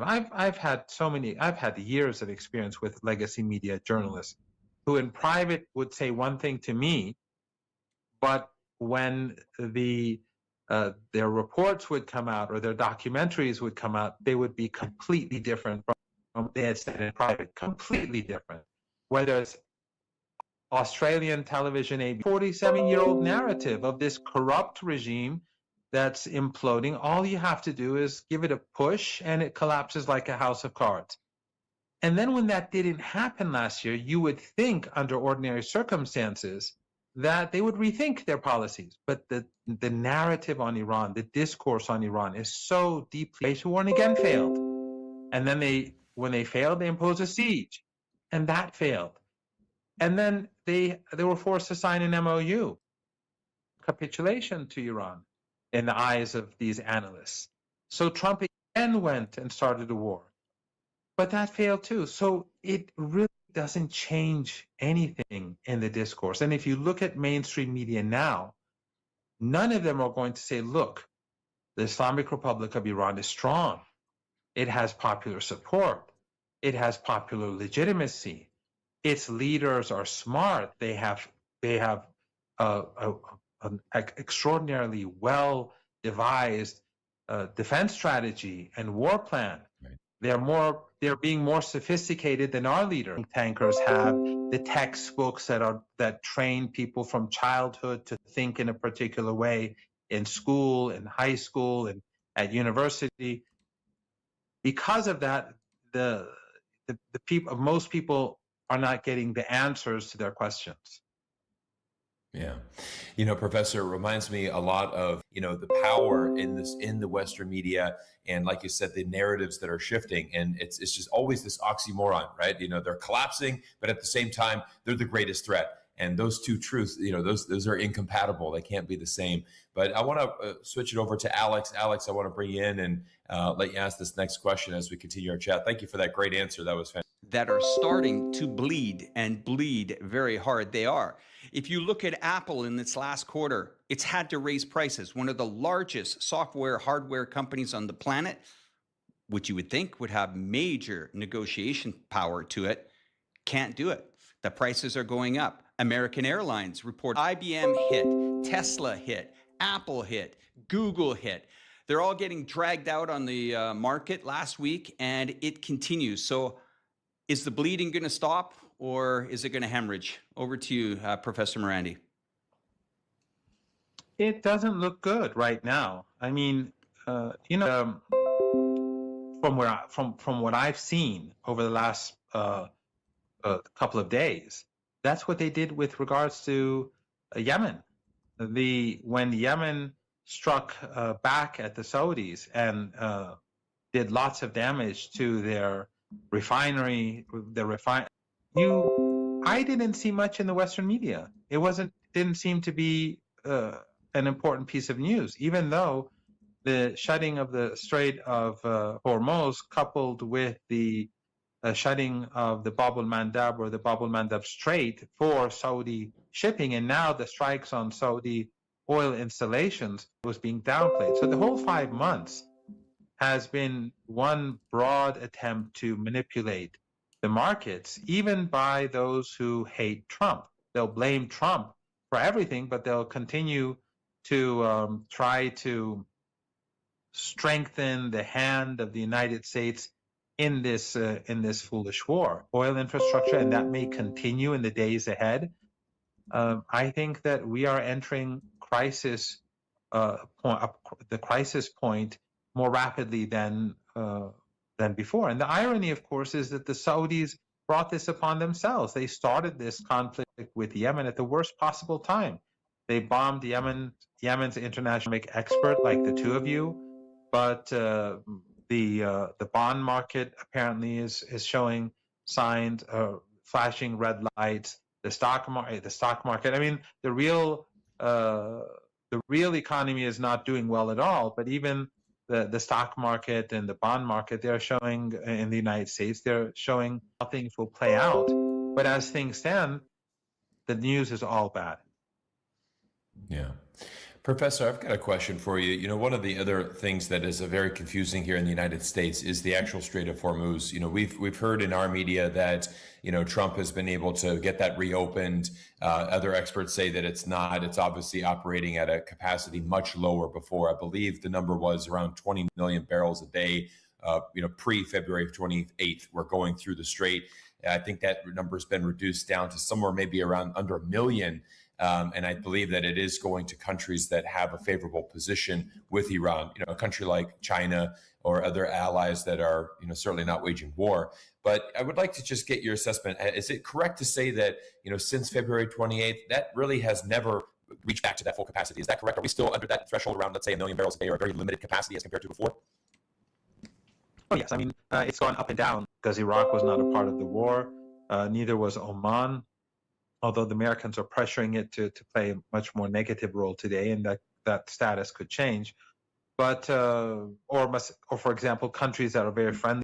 I've had years of experience with legacy media journalists who in private would say one thing to me, but when their reports would come out or their documentaries would come out, they would be completely different from what they had said in private, completely different. Whether it's Australian television, a 47-year-old narrative of this corrupt regime that's imploding. All you have to do is give it a push and it collapses like a house of cards. And then when that didn't happen last year, you would think under ordinary circumstances that they would rethink their policies. But the narrative on Iran, the discourse on Iran is so deeply sworn again failed. And then when they failed, they imposed a siege. And that failed. And then they were forced to sign an MOU, capitulation to Iran in the eyes of these analysts. So Trump again went and started a war. But that failed too. So it really doesn't change anything in the discourse. And if you look at mainstream media now, none of them are going to say, look, the Islamic Republic of Iran is strong. It has popular support. It has popular legitimacy. Its leaders are smart. They have an extraordinarily well devised defense strategy and war plan. Right. They're being more sophisticated than our leaders. Tankers have the textbooks that train people from childhood to think in a particular way in school, in high school, and at university. Because of that, most people are not getting the answers to their questions. Yeah. Professor, it reminds me a lot of, the power in the Western media. And like you said, the narratives that are shifting, and it's just always this oxymoron, right? They're collapsing, but at the same time, they're the greatest threat. And those two truths, those are incompatible. They can't be the same. But I want to switch it over to Alex. Alex, I want to bring you in and let you ask this next question as we continue our chat. Thank you for that great answer. That was fantastic. That are starting to bleed and bleed very hard. They are. If you look at Apple in its last quarter, it's had to raise prices. One of the largest software, hardware companies on the planet, which you would think would have major negotiation power to it, can't do it. The prices are going up. American Airlines report IBM hit, Tesla hit, Apple hit, Google hit. They're all getting dragged out on the market last week, and it continues. So is the bleeding going to stop, or is it going to hemorrhage? Over to you, Professor Morandi. It doesn't look good right now. I mean, from what I've seen over the last couple of days, that's what they did with regards to Yemen. When Yemen struck back at the Saudis and did lots of damage to their refinery, I didn't see much in the Western media. Didn't seem to be an important piece of news, even though the shutting of the Strait of Hormuz, coupled with the shutting of the Bab al-Mandab or the Bab al-Mandab Strait for Saudi shipping, and now the strikes on Saudi oil installations was being downplayed. So the whole 5 months has been one broad attempt to manipulate the markets, even by those who hate Trump. They'll blame Trump for everything, but they'll continue to try to strengthen the hand of the United States in this foolish war. Oil infrastructure, and that may continue in the days ahead. I think that we are entering the crisis point more rapidly than before. And the irony, of course, is that the Saudis brought this upon themselves. They started this conflict with Yemen at the worst possible time. They bombed Yemen's international expert, like the two of you, but the bond market apparently is showing signs of flashing red lights. The stock market. I mean, the real economy is not doing well at all. But even the stock market and the bond market, they're showing in the United States, they're showing how things will play out. But as things stand, the news is all bad. Yeah. Professor, I've got a question for you. One of the other things that is very confusing here in the United States is the actual Strait of Hormuz. We've heard in our media that Trump has been able to get that reopened. Other experts say that it's not. It's obviously operating at a capacity much lower before. I believe the number was around 20 million barrels a day. Pre-February 28th, we're going through the strait. I think that number has been reduced down to somewhere maybe around under a million. And I believe that it is going to countries that have a favorable position with Iran, a country like China or other allies that are, certainly not waging war. But I would like to just get your assessment. Is it correct to say that, since February 28th, that really has never reached back to that full capacity? Is that correct? Are we still under that threshold around, let's say, 1 million barrels a day, or a very limited capacity as compared to before? Oh, yes. I mean, it's gone up and down because Iraq was not a part of the war. Neither was Oman, although the Americans are pressuring it to play a much more negative role today, and that status could change. But, or for example, countries that are very friendly